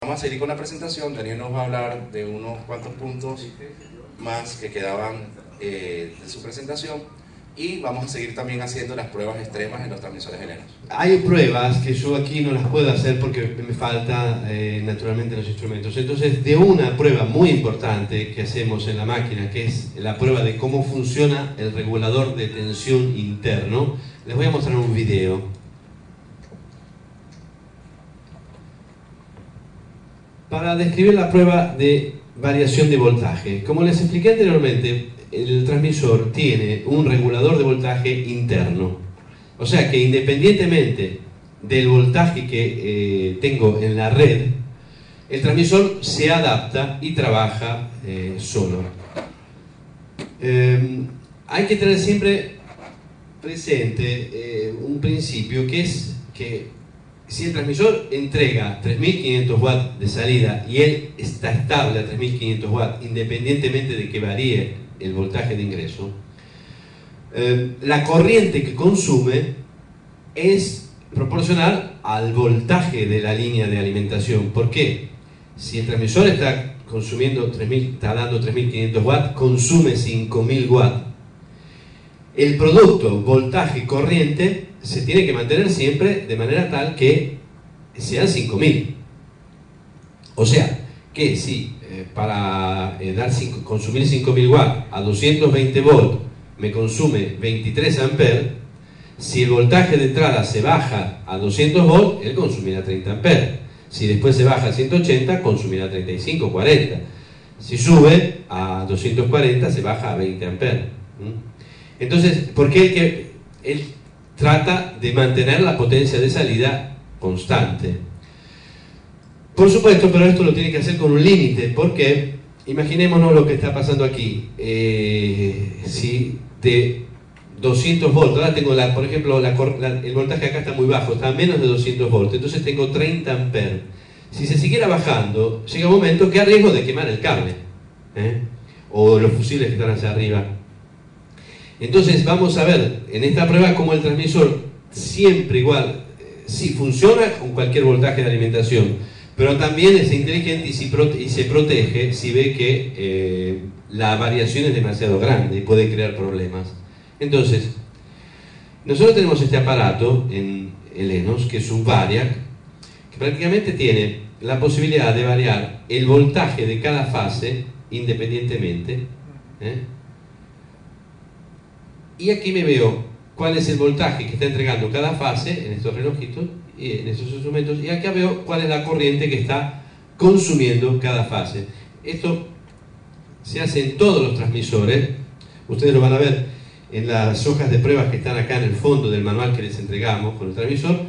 Vamos a seguir con la presentación. Daniel nos va a hablar de unos cuantos puntos más que quedaban de su presentación, y vamos a seguir también haciendo las pruebas extremas en los transmisores helenos. Hay pruebas que yo aquí no las puedo hacer porque me falta naturalmente los instrumentos. Entonces, de una prueba muy importante que hacemos en la máquina, que es la prueba de cómo funciona el regulador de tensión interno, les voy a mostrar un video. Para describir la prueba de variación de voltaje, como les expliqué anteriormente, el transmisor tiene un regulador de voltaje interno. O sea que independientemente del voltaje que tengo en la red, el transmisor se adapta y trabaja solo. Hay que tener siempre presente un principio, que es que si el transmisor entrega 3500 watts de salida y él está estable a 3500 watts, independientemente de que varíe el voltaje de ingreso, la corriente que consume es proporcional al voltaje de la línea de alimentación. ¿Por qué? Si el transmisor está consumiendo está dando 3500 watts, consume 5000 watts. El producto voltaje-corriente se tiene que mantener siempre de manera tal que sean 5000. O sea, que si para consumir 5000 watts a 220 volts me consume 23 amperes, si el voltaje de entrada se baja a 200 volts, él consumirá 30 amperes. Si después se baja a 180, consumirá 35, 40. Si sube a 240, se baja a 20 amperes. Entonces, ¿por qué él trata de mantener la potencia de salida constante? Por supuesto, pero esto lo tiene que hacer con un límite, porque imaginémonos lo que está pasando aquí. Si de 200 volts, ahora tengo, por ejemplo, el voltaje acá está muy bajo, está a menos de 200 volts, entonces tengo 30 amperes. Si se siguiera bajando, llega un momento que hay riesgo de quemar el cable, o los fusibles que están hacia arriba. Entonces vamos a ver en esta prueba cómo el transmisor siempre igual, sí funciona con cualquier voltaje de alimentación, pero también es inteligente y se protege si ve que la variación es demasiado grande y puede crear problemas. Entonces, nosotros tenemos este aparato en helenos, que es un variac, que prácticamente tiene la posibilidad de variar el voltaje de cada fase independientemente. Y aquí me veo cuál es el voltaje que está entregando cada fase en estos relojitos y en estos instrumentos, y acá veo cuál es la corriente que está consumiendo cada fase. Esto se hace en todos los transmisores. Ustedes lo van a ver en las hojas de pruebas que están acá en el fondo del manual que les entregamos con el transmisor,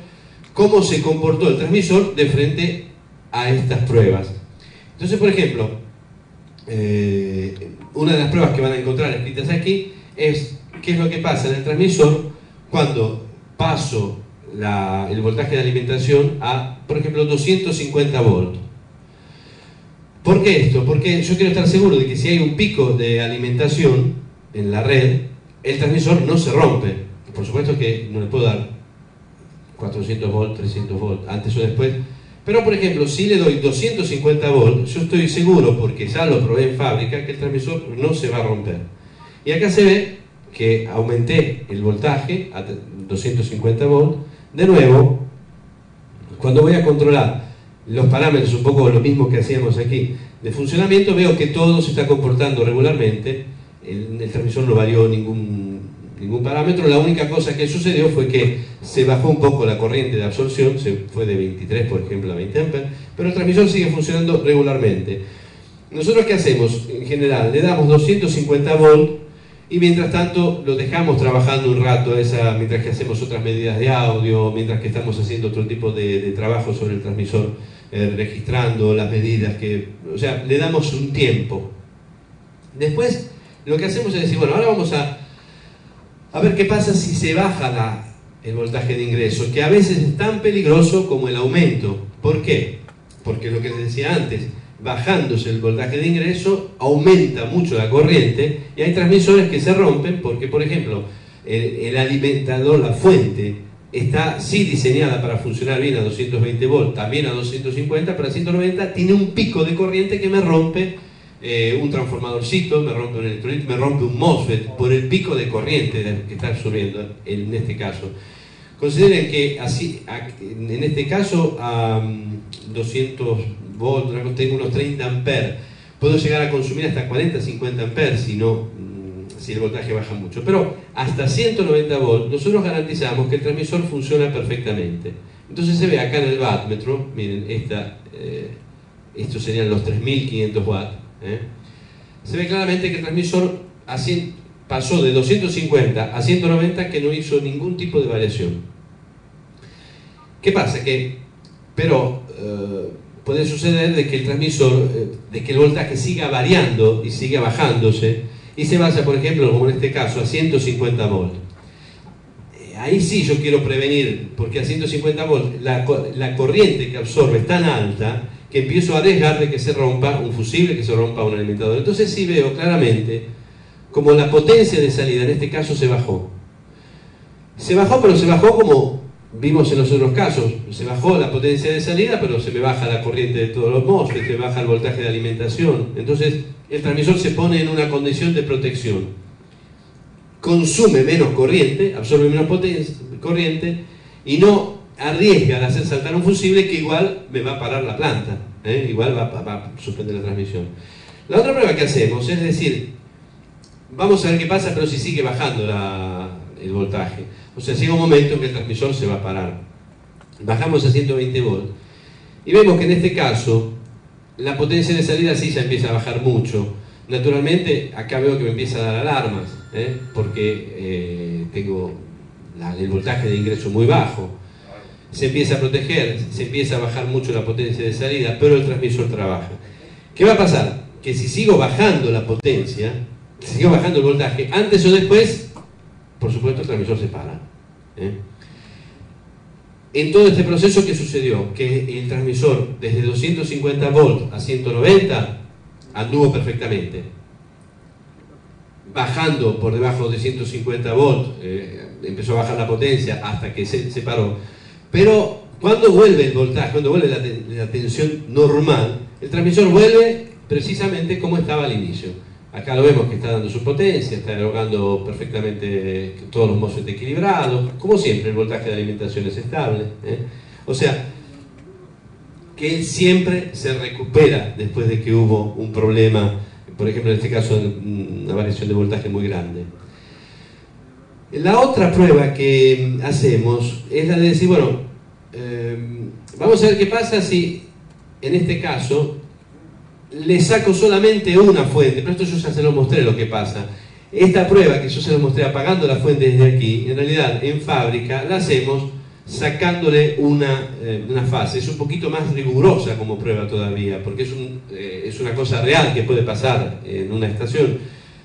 cómo se comportó el transmisor de frente a estas pruebas. Entonces, por ejemplo, una de las pruebas que van a encontrar escritas aquí es qué es lo que pasa en el transmisor cuando paso el voltaje de alimentación a, por ejemplo, 250 volts. ¿Por qué esto? Porque yo quiero estar seguro de que si hay un pico de alimentación en la red, el transmisor no se rompe. Por supuesto que no le puedo dar 400 volts, 300 volts, antes o después. Pero, por ejemplo, si le doy 250 volts, yo estoy seguro, porque ya lo probé en fábrica, que el transmisor no se va a romper. Y acá se ve que aumenté el voltaje a 250 volts. De nuevo, cuando voy a controlar los parámetros, un poco lo mismo que hacíamos aquí, de funcionamiento, veo que todo se está comportando regularmente. El transmisor no varió ningún parámetro. La única cosa que sucedió fue que se bajó un poco la corriente de absorción, se fue de 23, por ejemplo, a 20 amperes, pero el transmisor sigue funcionando regularmente. Nosotros, ¿qué hacemos? En general, le damos 250 volts y mientras tanto lo dejamos trabajando un rato, mientras que hacemos otras medidas de audio, mientras que estamos haciendo otro tipo de trabajo sobre el transmisor, registrando las medidas, o sea, le damos un tiempo. Después, lo que hacemos es decir, bueno, ahora vamos a ver qué pasa si se baja el voltaje de ingreso, que a veces es tan peligroso como el aumento. ¿Por qué? Porque lo que les decía antes, bajándose el voltaje de ingreso, aumenta mucho la corriente, y hay transmisores que se rompen porque, por ejemplo, el alimentador, la fuente, está sí diseñada para funcionar bien a 220 volts, también a 250, pero a 190 tiene un pico de corriente que me rompe un transformadorcito, me rompe un electrolito, me rompe un MOSFET por el pico de corriente que está absorbiendo en este caso. Consideren que así, en este caso a 200 volts, tengo unos 30 amperes, puedo llegar a consumir hasta 40-50 amperes si el voltaje baja mucho, pero hasta 190 volts nosotros garantizamos que el transmisor funciona perfectamente. Entonces se ve acá en el wattmetro, miren, estos serían los 3500 watts, se ve claramente que el transmisor pasó de 250 a 190 que no hizo ningún tipo de variación. ¿Qué pasa? Puede suceder de que el transmisor, de que el voltaje siga variando y siga bajándose y se vaya, por ejemplo, como en este caso, a 150 volts. Ahí sí yo quiero prevenir, porque a 150 volts la corriente que absorbe es tan alta que empiezo a arriesgar de que se rompa un fusible, que se rompa un alimentador. Entonces sí veo claramente como la potencia de salida en este caso se bajó. Se bajó, pero se bajó como vimos en los otros casos. Se bajó la potencia de salida, pero se me baja la corriente de todos los MOSFET, se baja el voltaje de alimentación. Entonces el transmisor se pone en una condición de protección. Consume menos corriente, absorbe menos corriente y no arriesga de hacer saltar un fusible que igual me va a parar la planta, igual va a suspender la transmisión. La otra prueba que hacemos es decir, vamos a ver qué pasa, pero si sigue bajando el voltaje. O sea, llega un momento en que el transmisor se va a parar. Bajamos a 120 volts y vemos que en este caso la potencia de salida sí ya empieza a bajar mucho. Naturalmente, acá veo que me empieza a dar alarmas, porque tengo el voltaje de ingreso muy bajo. Se empieza a proteger, se empieza a bajar mucho la potencia de salida, pero el transmisor trabaja. ¿Qué va a pasar? Que si sigo bajando la potencia, si sigo bajando el voltaje, antes o después, por supuesto el transmisor se para. En todo este proceso, ¿qué sucedió? Que el transmisor desde 250 volts a 190 anduvo perfectamente. Bajando por debajo de 150 volts, empezó a bajar la potencia hasta que se paró. Pero cuando vuelve el voltaje, cuando vuelve la tensión normal, el transmisor vuelve precisamente como estaba al inicio. Acá lo vemos que está dando su potencia, está erogando perfectamente todos los MOSFET equilibrados, como siempre el voltaje de alimentación es estable. O sea, que él siempre se recupera después de que hubo un problema, por ejemplo en este caso una variación de voltaje muy grande. La otra prueba que hacemos es la de decir, bueno, vamos a ver qué pasa si en este caso le saco solamente una fuente, pero esto yo ya se lo mostré lo que pasa. Esta prueba que yo se lo mostré apagando la fuente desde aquí, en realidad en fábrica la hacemos sacándole una fase. Es un poquito más rigurosa como prueba todavía, porque es una cosa real que puede pasar en una estación.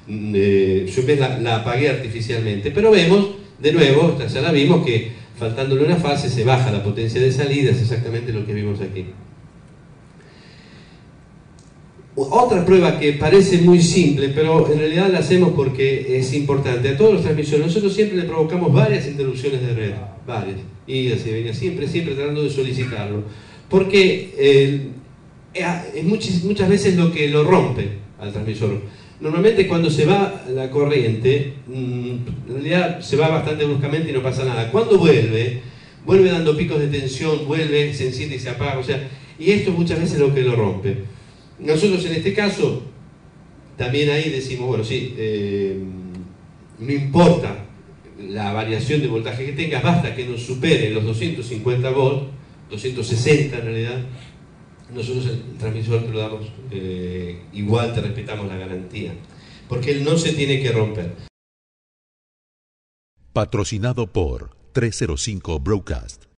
Yo en vez la apagué artificialmente, pero vemos, de nuevo, ya la vimos, que faltándole una fase se baja la potencia de salida, es exactamente lo que vimos aquí. Otra prueba que parece muy simple, pero en realidad la hacemos porque es importante. A todos los transmisores, nosotros siempre le provocamos varias interrupciones de red, varias, y así venía, siempre tratando de solicitarlo, porque es muchas veces lo que lo rompe al transmisor. Normalmente cuando se va la corriente, en realidad se va bastante bruscamente y no pasa nada. Cuando vuelve dando picos de tensión, vuelve, se enciende y se apaga, o sea, y esto muchas veces es lo que lo rompe. Nosotros en este caso, también ahí decimos, bueno, sí, no importa la variación de voltaje que tengas, basta que nos supere los 250 volts, 260 en realidad, nosotros el transmisor te lo damos, igual te respetamos la garantía, porque él no se tiene que romper. Patrocinado por 305 Broadcast.